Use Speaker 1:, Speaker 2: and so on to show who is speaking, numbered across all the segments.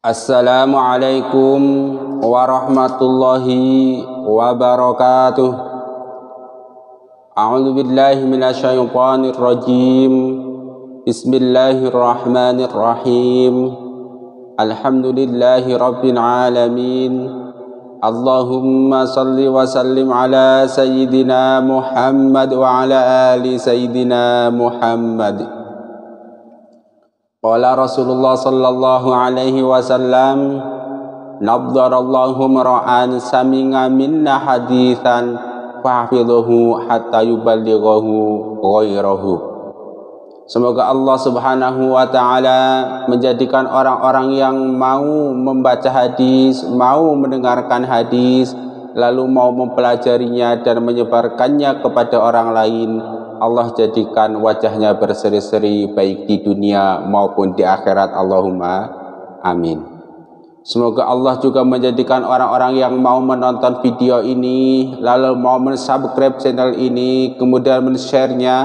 Speaker 1: Assalamualaikum warahmatullahi wabarakatuh. A'udzu billahi minasyaitonir rajim. Bismillahirrahmanirrahim. Alhamdulillahi rabbil alamin. Allahumma salli wa sallim ala sayyidina Muhammad wa ala ali sayyidina Muhammad. Qala Rasulullah sallallahu alaihi wasallam, nadzarallahu mar'an sami'a minna haditsan fahfidhuhu hatta yuballighahu ghairahu. Semoga Allah Subhanahu wa taala menjadikan orang-orang yang mau membaca hadis, mau mendengarkan hadis, lalu mau mempelajarinya dan menyebarkannya kepada orang lain, Allah jadikan wajahnya berseri-seri baik di dunia maupun di akhirat. Allahumma amin. Semoga Allah juga menjadikan orang-orang yang mau menonton video ini lalu mau mensubscribe channel ini kemudian men-share-nya,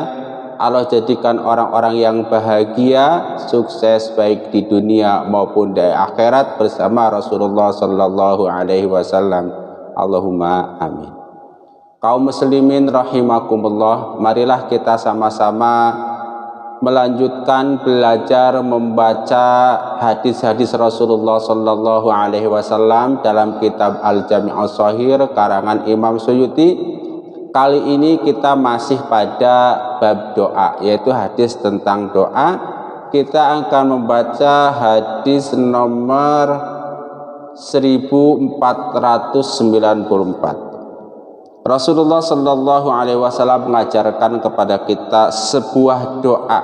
Speaker 1: Allah jadikan orang-orang yang bahagia, sukses baik di dunia maupun di akhirat bersama Rasulullah sallallahu alaihi wasallam. Allahumma amin. Kaum muslimin rahimakumullah, marilah kita sama-sama melanjutkan belajar membaca hadis-hadis Rasulullah sallallahu alaihi wasallam dalam kitab Al-Jami' Shahih karangan Imam Suyuti. Kali ini kita masih pada bab doa, yaitu hadis tentang doa. Kita akan membaca hadis nomor 1494. Rasulullah sallallahu alaihi wasallam mengajarkan kepada kita sebuah doa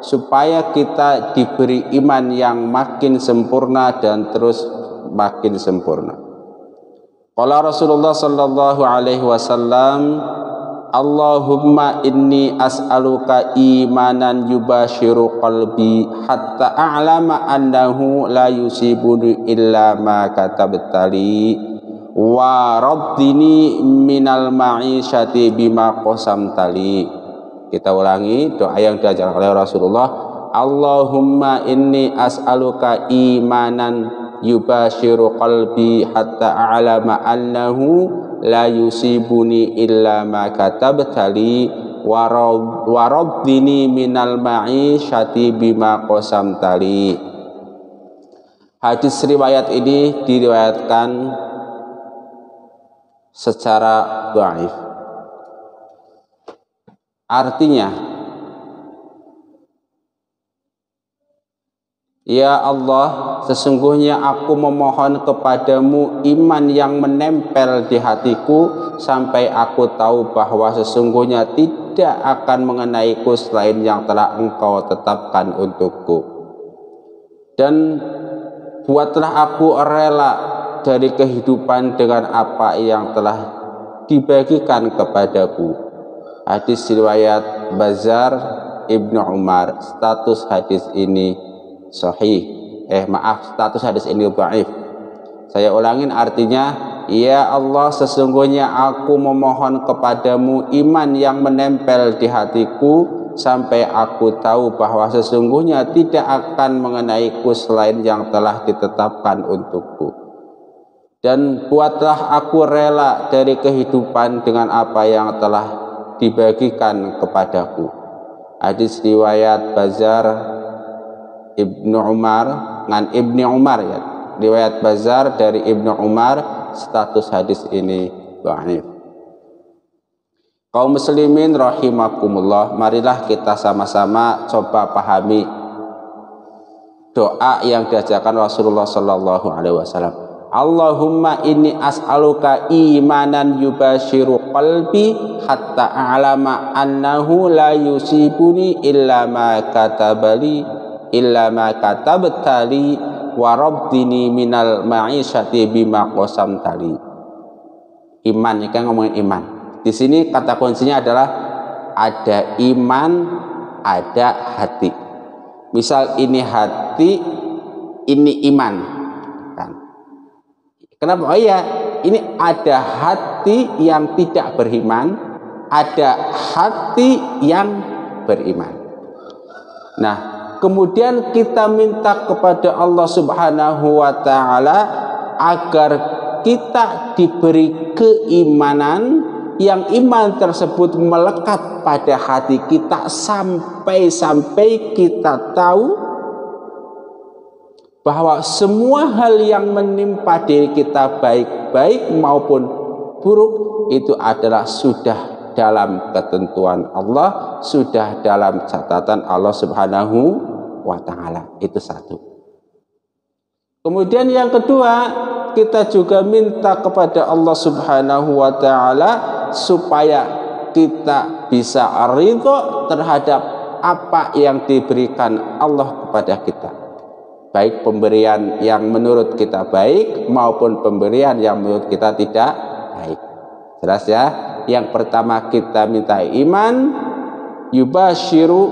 Speaker 1: supaya kita diberi iman yang makin sempurna dan terus makin sempurna. Qala Rasulullah sallallahu alaihi wasallam, Allahumma inni as'aluka imanan yubashiru qalbi hatta a'lama annahu la yusibuni illa ma katabtali wa raddini minal ma'isyati bima qasamtali. Kita ulangi doa yang diajarkan oleh Rasulullah. Allahumma inni as'aluka imanan yubashiru qalbi hatta a'lama annahu la yusibuni illa ma katabtali wa raddini minal ma'isyati bima qasamtali. Hadis riwayat ini diriwayatkan secara dhaif. Artinya, ya Allah, sesungguhnya aku memohon kepadamu iman yang menempel di hatiku sampai aku tahu bahwa sesungguhnya tidak akan mengenaiku selain yang telah Engkau tetapkan untukku. Dan buatlah aku rela dari kehidupan dengan apa yang telah dibagikan kepadaku. Hadis riwayat Bazzar Ibnu Umar. Status hadis ini sahih. Status hadis ini dhaif. Saya ulangin artinya, ya Allah, sesungguhnya aku memohon kepadamu iman yang menempel di hatiku sampai aku tahu bahwa sesungguhnya tidak akan mengenaiku selain yang telah ditetapkan untukku. Dan buatlah aku rela dari kehidupan dengan apa yang telah dibagikan kepadaku. Hadis riwayat Bazzar Ibnu Umar ngan Ibni Umar, ya. Riwayat Bazzar dari Ibnu Umar. Status hadis ini dhaif. Kaum muslimin rahimakumullah, marilah kita sama-sama coba pahami doa yang diajarkan Rasulullah sallallahu alaihi wasallam. Allahumma inni as'aluka imanan yubashiru qalbi hatta a'lama annahu la yusibuni illa ma katabtali wa rabbini minal ma'isyati bima qasamtali. Iman, ini kan ngomongin iman. Di sini kata kuncinya adalah ada iman, ada hati. Misal ini hati, ini iman. Kenapa? Oh iya, ini ada hati yang tidak beriman, ada hati yang beriman. Nah, kemudian kita minta kepada Allah Subhanahu wa taala agar kita diberi keimanan, yang iman tersebut melekat pada hati kita sampai kita tahu bahwa semua hal yang menimpa diri kita, baik maupun buruk, itu adalah sudah dalam ketentuan Allah, sudah dalam catatan Allah Subhanahu wa ta'ala. Itu satu. Kemudian yang kedua, kita juga minta kepada Allah Subhanahu wa ta'ala supaya kita bisa ridho terhadap apa yang diberikan Allah kepada kita, baik pemberian yang menurut kita baik maupun pemberian yang menurut kita tidak baik. Jelas ya? Yang pertama kita minta iman, yubashiru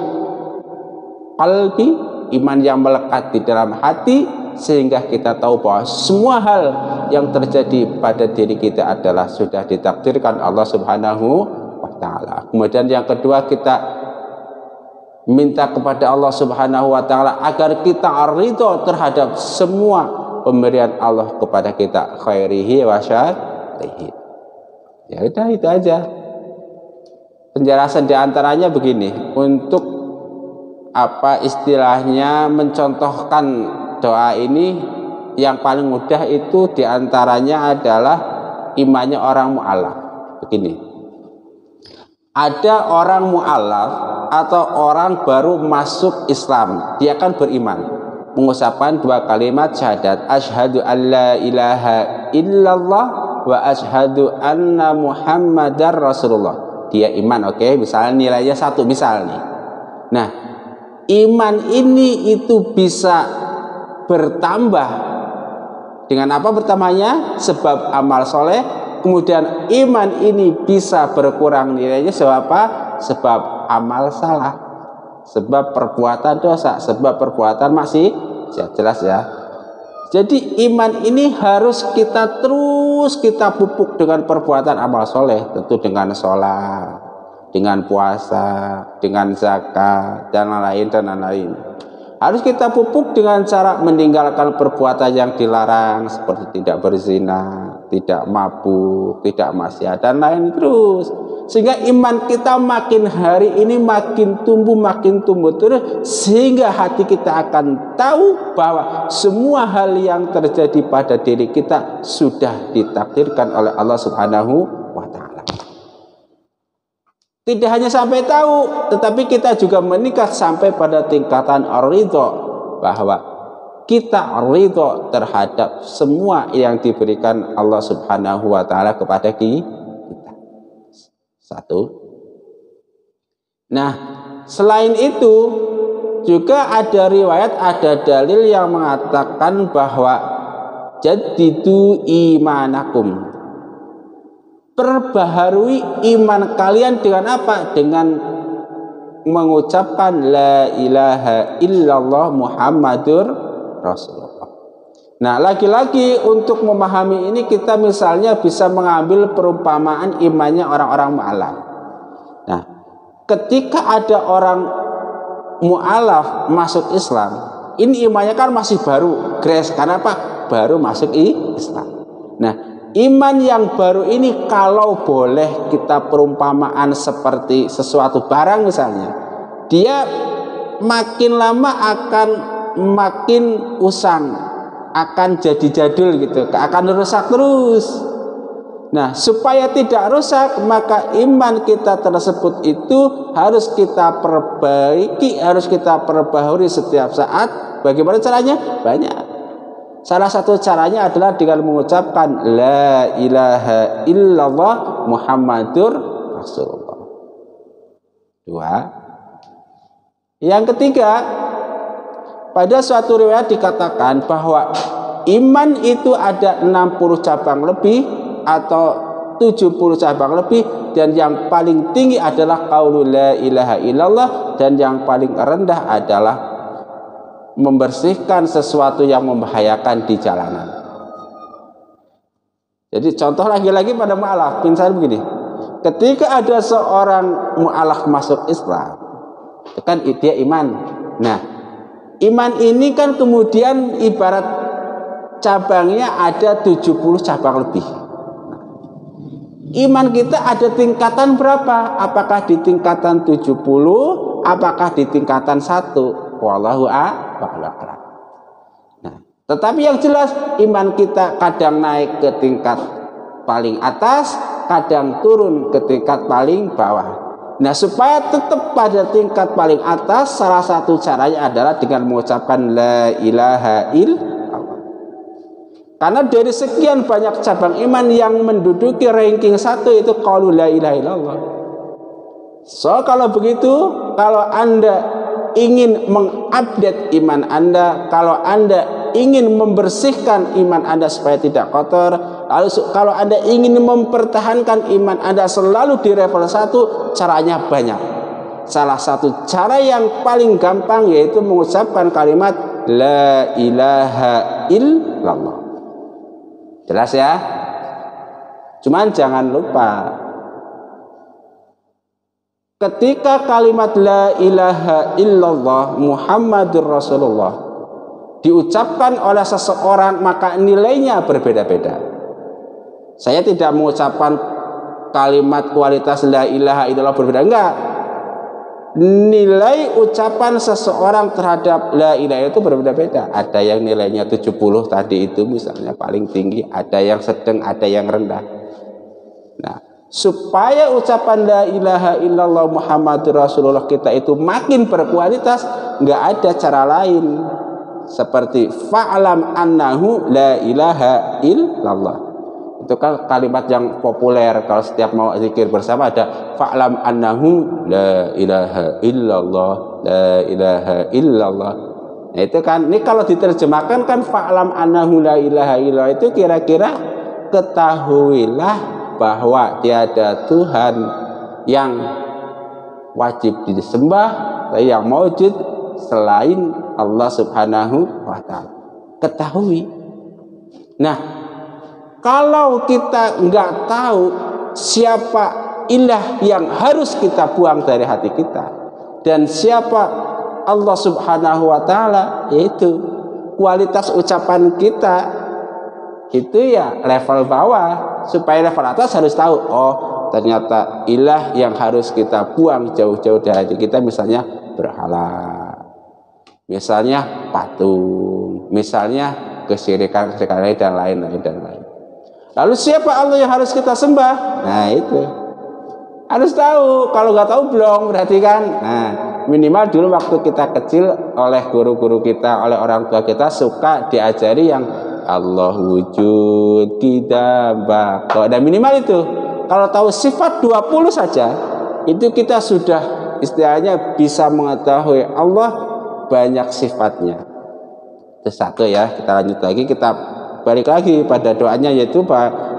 Speaker 1: qalbi, iman yang melekat di dalam hati, sehingga kita tahu bahwa semua hal yang terjadi pada diri kita adalah sudah ditakdirkan Allah Subhanahu wa ta'ala. Kemudian yang kedua, kita minta kepada Allah Subhanahu wa ta'ala agar kita ridho terhadap semua pemberian Allah kepada kita, khairihi wa syarrihi. Ya udah, itu aja. Penjelasan diantaranya begini, untuk apa istilahnya mencontohkan doa ini, yang paling mudah itu diantaranya adalah imannya orang mu'alaf. Begini, ada orang mu'alaf atau orang baru masuk Islam, dia akan beriman, mengucapkan dua kalimat syahadat, asyhadu an la ilaha illallah wa asyhadu anna muhammadar rasulullah. Dia iman, oke, misalnya nilainya 1 misalnya. Nah, iman ini itu bisa bertambah dengan apa bertambahnya? Sebab amal soleh. Kemudian iman ini bisa berkurang nilainya sebab apa? Sebab amal salah, sebab perbuatan dosa, sebab perbuatan masih jelas ya. Jadi iman ini harus kita terus kita pupuk dengan perbuatan amal soleh, tentu dengan sholat, dengan puasa, dengan zakat, dan lain-lain. Harus kita pupuk dengan cara meninggalkan perbuatan yang dilarang, seperti tidak berzina, tidak mabuk, tidak maksiat, dan lain terus. Sehingga iman kita makin hari ini makin tumbuh terus, sehingga hati kita akan tahu bahwa semua hal yang terjadi pada diri kita sudah ditakdirkan oleh Allah Subhanahu wa ta'ala. Tidak hanya sampai tahu, tetapi kita juga meningkat sampai pada tingkatan ridho, bahwa kita ridho terhadap semua yang diberikan Allah Subhanahu wa ta'ala kepada kita. Satu. Nah, selain itu juga ada riwayat, ada dalil yang mengatakan bahwa jaddidu imanakum, perbaharui iman kalian dengan apa? Dengan mengucapkan la ilaha illallah Muhammadur Rasulullah. Nah, lagi-lagi untuk memahami ini kita misalnya bisa mengambil perumpamaan imannya orang-orang mu'alaf. Nah, ketika ada orang mu'alaf masuk Islam, ini imannya kan masih baru, grace, karena apa? Baru masuk Islam. Nah, iman yang baru ini kalau boleh kita perumpamaan seperti sesuatu barang misalnya, dia makin lama akan makin usang, akan jadi jadul gitu, akan rusak terus. Nah, supaya tidak rusak, maka iman kita tersebut itu harus kita perbaiki, harus kita perbaharui setiap saat. Bagaimana caranya? Banyak. Salah satu caranya adalah dengan mengucapkan la ilaha illallah Muhammadur Rasulullah. 2. Yang ketiga, pada suatu riwayat dikatakan bahwa iman itu ada 60 cabang lebih atau 70 cabang lebih, dan yang paling tinggi adalah qaulu la ilaha illallah, dan yang paling rendah adalah membersihkan sesuatu yang membahayakan di jalanan. Jadi contoh lagi-lagi pada mu'alaf, misalnya begini, ketika ada seorang mu'alaf masuk Islam, kan dia iman. Nah, Iman ini kan kemudian ibarat cabangnya ada 70 cabang lebih. Iman kita ada tingkatan berapa? Apakah di tingkatan 70? Apakah di tingkatan 1? Wallahu a'lam. Nah, tetapi yang jelas iman kita kadang naik ke tingkat paling atas, kadang turun ke tingkat paling bawah. Nah, supaya tetap pada tingkat paling atas, salah satu caranya adalah dengan mengucapkan la ilaha illallah. Karena dari sekian banyak cabang iman yang menduduki ranking 1 itu qaulu la ilaha illallah. So, kalau begitu, kalau Anda ingin mengupdate iman Anda, kalau Anda ingin membersihkan iman Anda supaya tidak kotor, lalu kalau Anda ingin mempertahankan iman Anda selalu di level 1, caranya banyak. Salah satu cara yang paling gampang yaitu mengucapkan kalimat la ilaha illallah. Jelas ya? Cuman jangan lupa, ketika kalimat la ilaha illallah Muhammadur Rasulullah diucapkan oleh seseorang, maka nilainya berbeda-beda. Saya tidak mengucapkan kalimat kualitas la ilaha illallah berbeda, enggak. Nilai ucapan seseorang terhadap la ilaha itu berbeda-beda. Ada yang nilainya 70 tadi itu misalnya paling tinggi, ada yang sedang, ada yang rendah. Nah, supaya ucapan la ilaha illallah Muhammadur Rasulullah kita itu makin berkualitas, enggak ada cara lain seperti fa'lam annahu la ilaha illallah. Itu kan kalimat yang populer kalau setiap mau zikir bersama, ada fa'lam annahu la ilaha illallah, la ilaha illallah. Nah, itu kan, ini kalau diterjemahkan kan fa'lam annahu la ilaha illallah itu kira-kira ketahuilah bahwa tiada Tuhan yang wajib disembah, yang maujud selain Allah Subhanahu wa ta'ala. Ketahui. Nah, kalau kita nggak tahu siapa ilah yang harus kita buang dari hati kita dan siapa Allah Subhanahu wa ta'ala, yaitu kualitas ucapan kita itu ya level bawah. Supaya level atas harus tahu, oh ternyata ilah yang harus kita buang jauh-jauh dari hati kita, misalnya berhala, misalnya patung, misalnya kesyirikan dan lain-lain. Lalu siapa Allah yang harus kita sembah? Nah, itu harus tahu. Kalau nggak tahu belum, berarti kan. Nah, minimal dulu waktu kita kecil oleh guru-guru kita, oleh orang tua kita suka diajari yang Allah wujud, kita bako. Dan minimal itu. Kalau tahu sifat 20 saja, itu kita sudah istilahnya bisa mengetahui Allah banyak sifatnya. Itu satu ya. Kita lanjut lagi, kita balik lagi pada doanya, yaitu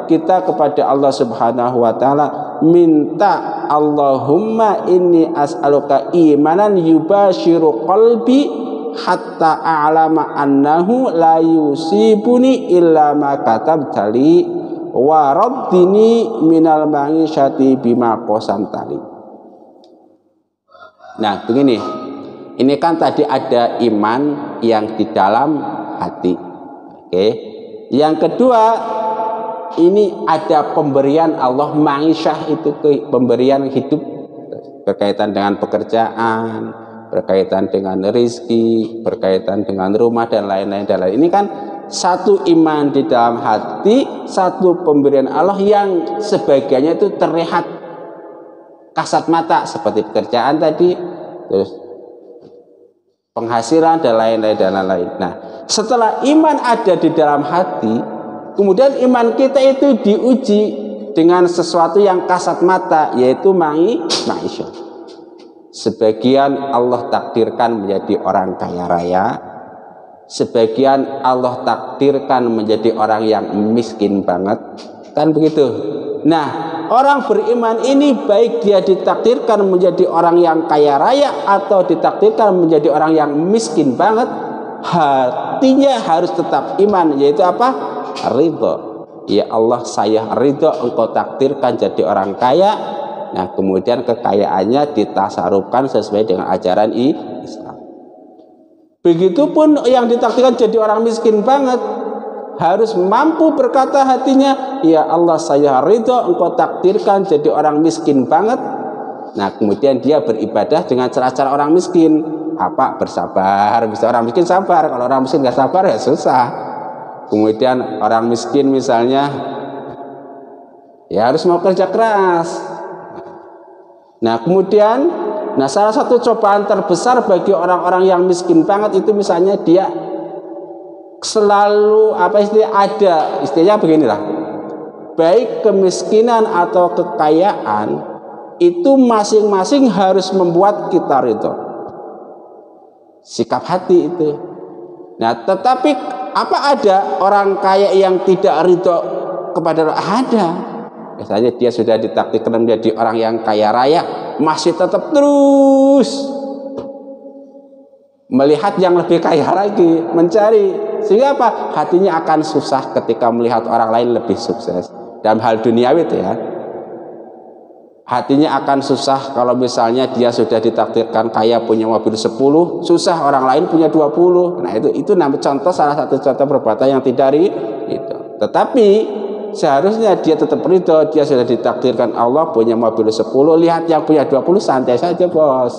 Speaker 1: kita kepada Allah Subhanahu wa ta'ala minta, Allahumma inni as'aluka imanan yubashiru qalbi hatta a'lama annahu la yusibuni illa ma katabtali wa raddini minal ma'isyati bima qasamtali. Nah, begini. Ini kan tadi ada iman yang di dalam hati. Oke. Yang kedua, ini ada pemberian Allah, ma'isyah itu pemberian hidup, berkaitan dengan pekerjaan, berkaitan dengan rezeki, berkaitan dengan rumah dan lain-lain. Ini kan satu iman di dalam hati, satu pemberian Allah yang sebagiannya itu terlihat kasat mata seperti pekerjaan tadi, terus penghasilan dan lain-lain. Nah, setelah iman ada di dalam hati, kemudian iman kita itu diuji dengan sesuatu yang kasat mata, yaitu ma'isyah. Sebagian Allah takdirkan menjadi orang kaya raya, sebagian Allah takdirkan menjadi orang yang miskin banget, kan begitu. Nah, orang beriman ini baik dia ditakdirkan menjadi orang yang kaya raya atau ditakdirkan menjadi orang yang miskin banget, hatinya harus tetap iman, yaitu apa? Ridho. Ya Allah, saya ridho engkau takdirkan jadi orang kaya. Nah, kemudian kekayaannya ditasarufkan sesuai dengan ajaran Islam. Begitupun yang ditakdirkan jadi orang miskin banget, harus mampu berkata hatinya, ya Allah saya ridho engkau takdirkan jadi orang miskin banget. Nah kemudian dia beribadah dengan cara-cara orang miskin. Apa? Bersabar. Bisa orang miskin sabar, kalau orang miskin gak sabar ya susah. Kemudian orang miskin misalnya ya harus mau kerja keras. Nah kemudian salah satu cobaan terbesar bagi orang-orang yang miskin banget itu misalnya dia selalu istilahnya beginilah, baik kemiskinan atau kekayaan itu masing-masing harus membuat kita ridho, sikap hati itu. Nah tetapi apa ada orang kaya yang tidak ridho kepada ada? Misalnya dia sudah ditakdirkan menjadi orang yang kaya raya, masih tetap terus melihat yang lebih kaya lagi, mencari, sehingga apa? Hatinya akan susah ketika melihat orang lain lebih sukses dalam hal duniawi itu ya. Hatinya akan susah kalau misalnya dia sudah ditakdirkan kaya punya mobil 10, susah orang lain punya 20. Nah itu contoh, salah satu contoh perbuatan yang tidak itu. Tetapi seharusnya dia tetap ridho, dia sudah ditakdirkan Allah punya mobil 10, lihat yang punya 20 santai saja bos,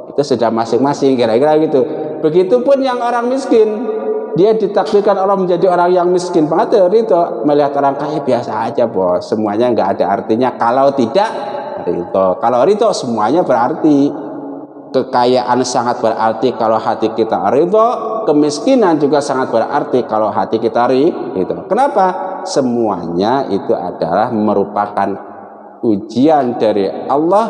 Speaker 1: itu sudah masing-masing, kira-kira gitu. Begitupun yang orang miskin, dia ditakdirkan Allah menjadi orang yang miskin banget, ridho, melihat orang kaya biasa aja bos, semuanya nggak ada artinya kalau tidak ridho. Kalau ridho semuanya berarti. Kekayaan sangat berarti kalau hati kita ridho, kemiskinan juga sangat berarti kalau hati kita ridho. Kenapa? Semuanya itu adalah merupakan ujian dari Allah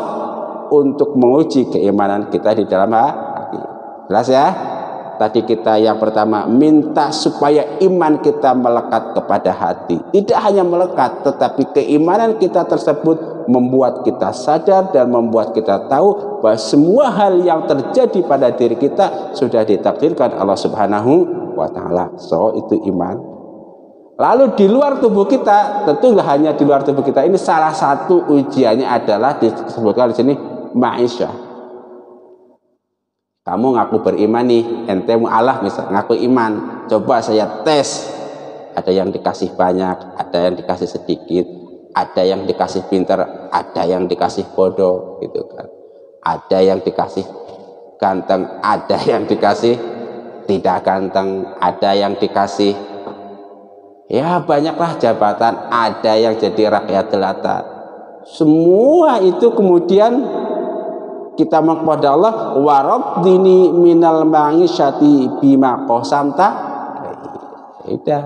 Speaker 1: untuk menguji keimanan kita di dalam hati. Jelas ya? Tadi kita yang pertama minta supaya iman kita melekat kepada hati. Tidak hanya melekat, tetapi keimanan kita tersebut membuat kita sadar dan membuat kita tahu bahwa semua hal yang terjadi pada diri kita sudah ditakdirkan Allah Subhanahu wa Ta'ala. So itu iman. Lalu di luar tubuh kita, tentu nggak hanya di luar tubuh kita, ini salah satu ujiannya adalah disebutkan di sini ma'isyah. Kamu ngaku beriman nih, ente mu'alaf misal ngaku iman, coba saya tes. Ada yang dikasih banyak, ada yang dikasih sedikit, ada yang dikasih pintar, ada yang dikasih bodoh, gitu kan. Ada yang dikasih ganteng, ada yang dikasih tidak ganteng, ada yang dikasih ya banyaklah jabatan, ada yang jadi rakyat jelata. Semua itu kemudian kita kepada Allah, waraddini minal ma'isyati bima qasamta. Udah.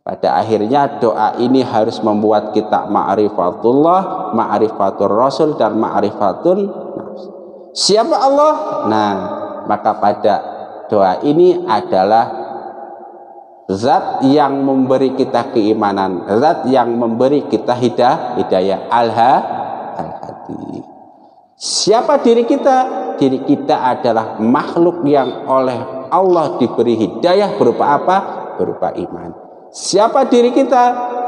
Speaker 1: Pada akhirnya doa ini harus membuat kita ma'rifatullah, ma'rifatur rasul dan ma'rifatun nafs. Siapa Allah? Nah, maka pada doa ini adalah zat yang memberi kita keimanan, zat yang memberi kita hidayah al-hadi. Siapa diri kita? Diri kita adalah makhluk yang oleh Allah diberi hidayah berupa apa? Berupa iman. Siapa diri kita?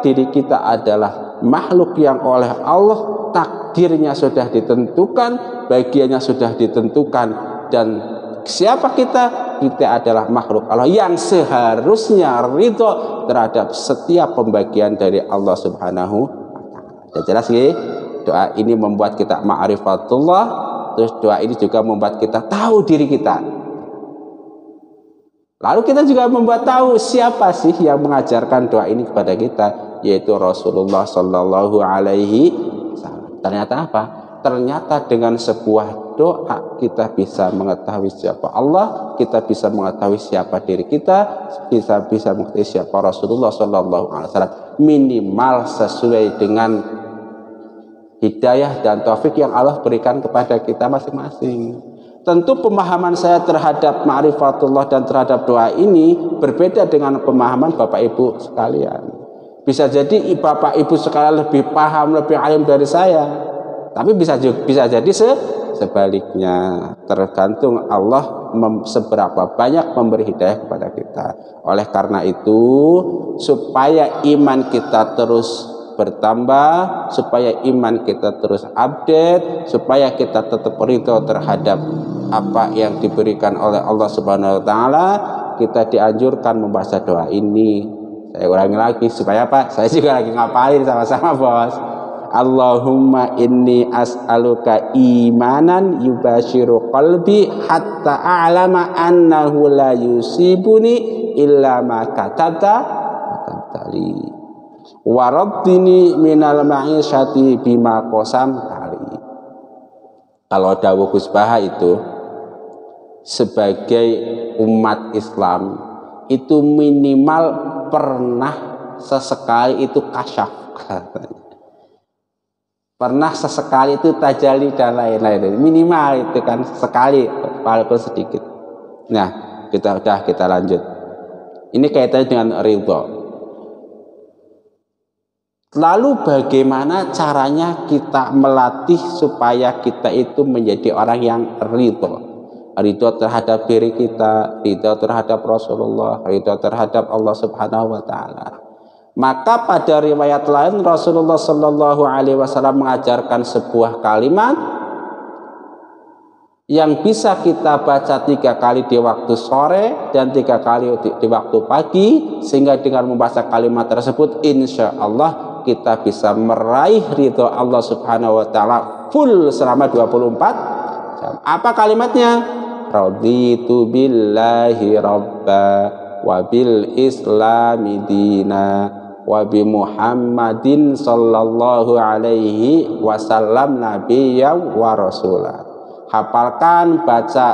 Speaker 1: Diri kita adalah makhluk yang oleh Allah takdirnya sudah ditentukan, bagiannya sudah ditentukan. Dan siapa kita? Kita adalah makhluk Allah yang seharusnya ridho terhadap setiap pembagian dari Allah Subhanahu wa Ta'ala. Sudah jelas ya? Doa ini membuat kita ma'rifatullah, terus doa ini juga membuat kita tahu diri kita. Lalu kita juga membuat tahu siapa sih yang mengajarkan doa ini kepada kita, yaitu Rasulullah Shallallahu Alaihi Wasallam. Ternyata apa? Ternyata dengan sebuah doa kita bisa mengetahui siapa Allah, kita bisa mengetahui siapa diri kita, bisa mengetahui siapa Rasulullah Shallallahu Alaihi Wasallam. Minimal sesuai dengan hidayah dan taufik yang Allah berikan kepada kita masing-masing. Tentu pemahaman saya terhadap ma'rifatullah dan terhadap doa ini berbeda dengan pemahaman Bapak Ibu sekalian. Bisa jadi Bapak Ibu sekalian lebih paham, lebih alim dari saya. Tapi bisa jadi sebaliknya. Tergantung Allah seberapa banyak memberi hidayah kepada kita. Oleh karena itu, supaya iman kita terus bertambah, supaya iman kita terus update, supaya kita tetap ridho terhadap apa yang diberikan oleh Allah Subhanahu wa taala. Kita dianjurkan membaca doa ini. Saya ulangi lagi supaya apa? Saya juga lagi ngapalin sama-sama, Bos. Allahumma inni as'aluka imanan yubashiru qalbi hatta a'lama annahu la yusibuni illa ma katabtali wa raddini minal ma'isyati bima qasamtali. Kalau dawuh Gus Baha itu sebagai umat Islam itu minimal pernah sesekali itu kasyaf, pernah sesekali itu tajali dan lain-lain, minimal itu kan sekali walaupun sedikit. Nah, kita lanjut. Ini kaitannya dengan ridho. Lalu bagaimana caranya kita melatih supaya kita itu menjadi orang yang ridho? Ridho terhadap diri kita, ridho terhadap Rasulullah, ridho terhadap Allah Subhanahu wa taala. Maka pada riwayat lain Rasulullah Shallallahu Alaihi Wasallam mengajarkan sebuah kalimat yang bisa kita baca 3 kali di waktu sore dan 3 kali di waktu pagi, sehingga dengan membaca kalimat tersebut insya Allah kita bisa meraih ridho Allah Subhanahu Wa Taala full selama 24 jam. Apa kalimatnya? Raditu billahi rabba wa bil islami dina wa bi Muhammadin sallallahu alaihi wasallam nabiyyan wa rasulah. Hafalkan, baca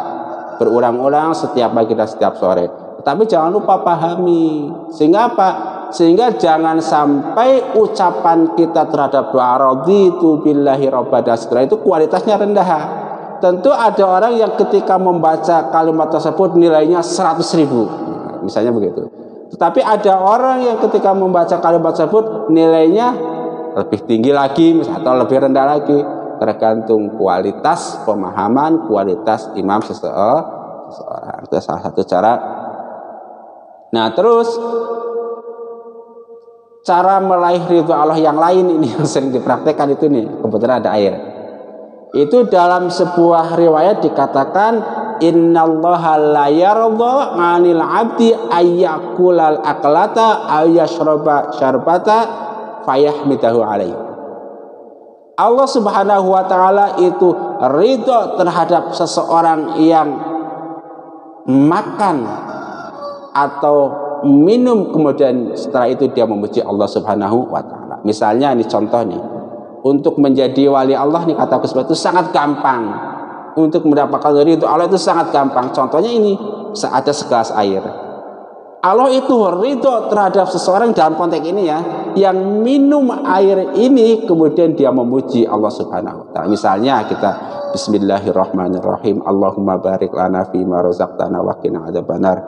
Speaker 1: berulang-ulang setiap pagi dan setiap sore. Tapi jangan lupa pahami. Sehingga apa? Sehingga jangan sampai ucapan kita terhadap doa raditu billahi rabba dan setelah itu kualitasnya rendah. Tentu ada orang yang ketika membaca kalimat tersebut nilainya 100.000, misalnya begitu. Tetapi ada orang yang ketika membaca kalimat tersebut nilainya lebih tinggi lagi atau lebih rendah lagi, tergantung kualitas pemahaman, kualitas imam seseorang. Itu salah satu cara. Nah, terus cara meraih ridho Allah yang lain ini yang sering dipraktekkan itu nih, kebetulan ada air. Itu dalam sebuah riwayat dikatakan innallaha la yardha 'anil 'abdi ayyakulal aklata ayyashroba syarbata fayahmidahu alaihi. Allah Subhanahu wa taala itu ridho terhadap seseorang yang makan atau minum kemudian setelah itu dia memuji Allah Subhanahu wa taala. Misalnya ini contoh nih. Untuk menjadi wali Allah nih kata Gus Baha itu sangat gampang. Untuk mendapatkan ridho Allah itu sangat gampang. Contohnya ini, ada segelas air. Allah itu ridho terhadap seseorang dalam konteks ini ya, yang minum air ini kemudian dia memuji Allah Subhanahu wa taala. Misalnya kita bismillahirrahmanirrahim. Allahumma barik lana fima razaqtana wa qina adzabannar.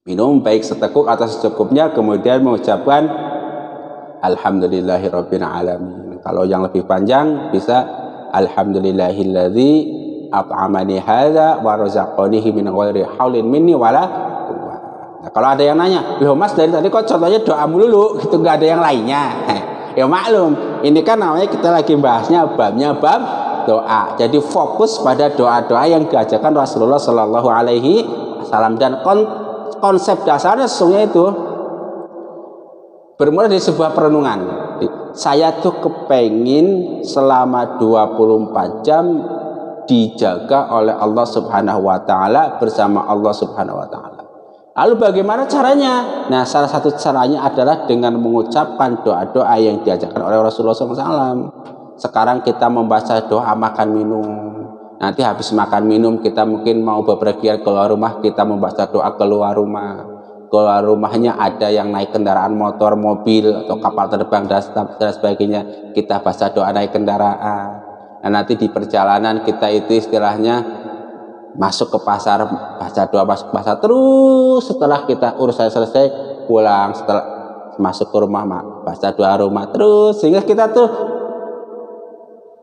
Speaker 1: Minum baik seteguk atau secukupnya, kemudian mengucapkan alhamdulillahirabbil alamin. Kalau yang lebih panjang bisa alhamdulillahilladzi at'amani hadza wa razaqanihi min ghairi haulin minni wala quwwah. Nah, kalau ada yang nanya, "Loh Mas, dari tadi kok contohnya doa melulu gitu, enggak ada yang lainnya?" Ya maklum, ini kan namanya kita lagi bahasnya babnya bab doa. Jadi fokus pada doa-doa yang diajarkan Rasulullah Shallallahu alaihi wasallam, dan konsep dasarnya sesungguhnya itu bermula dari sebuah perenungan. Saya tuh kepengin selama 24 jam dijaga oleh Allah Subhanahu wa taala bersama Allah Subhanahu wa taala. Lalu bagaimana caranya? Nah, salah satu caranya adalah dengan mengucapkan doa-doa yang diajarkan oleh Rasulullah SAW. Sekarang kita membaca doa makan minum. Nanti habis makan minum kita mungkin mau bepergian keluar rumah, kita membaca doa keluar rumah. Keluar rumahnya ada yang naik kendaraan motor, mobil, atau kapal terbang dan sebagainya, kita baca doa naik kendaraan. Nah, nanti di perjalanan kita itu istilahnya masuk ke pasar, baca doa masuk ke pasar, terus setelah kita urusan selesai pulang, setelah masuk ke rumah baca doa rumah terus, sehingga kita tuh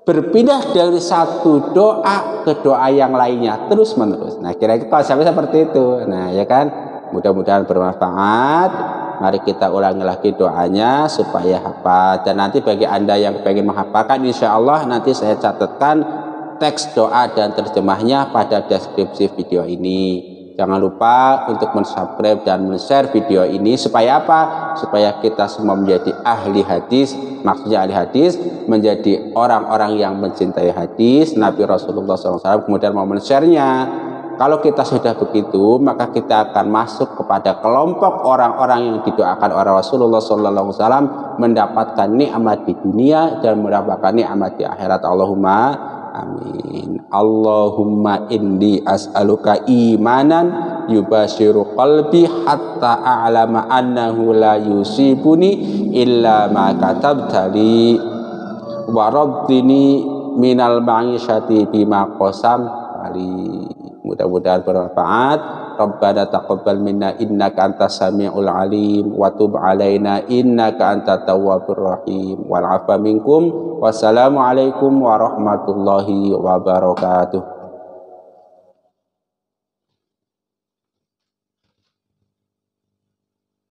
Speaker 1: berpindah dari satu doa ke doa yang lainnya terus menerus. Nah, kira-kira konsepnya seperti itu. Nah, ya kan, mudah-mudahan bermanfaat. Mari kita ulangi lagi doanya supaya hafal. Dan nanti bagi Anda yang pengen menghafalkan, insya Allah nanti saya catatkan teks doa dan terjemahnya pada deskripsi video ini. Jangan lupa untuk subscribe dan share video ini supaya apa? Supaya kita semua menjadi ahli hadis. Maksudnya ahli hadis, menjadi orang-orang yang mencintai hadis Nabi Rasulullah SAW, kemudian mau men-share-nya. Kalau kita sudah begitu, maka kita akan masuk kepada kelompok orang-orang yang didoakan oleh Rasulullah SAW, mendapatkan nikmat di dunia dan mendapatkan nikmat di akhirat. Allahumma amin. Allahumma inni as'aluka imanan yubashiru qalbi hatta a'lama annahu la yusibuni illa ma katabtali wa raddini minal ma'isyati bima qasam ali. Mudah-mudahan bermanfaat. Rabbana taqabbal minna innaka antas samiul alim wa tub alaina innaka antat tawwabur rahim wal afa minkum. Wassalamualaikum warahmatullahi wabarakatuh.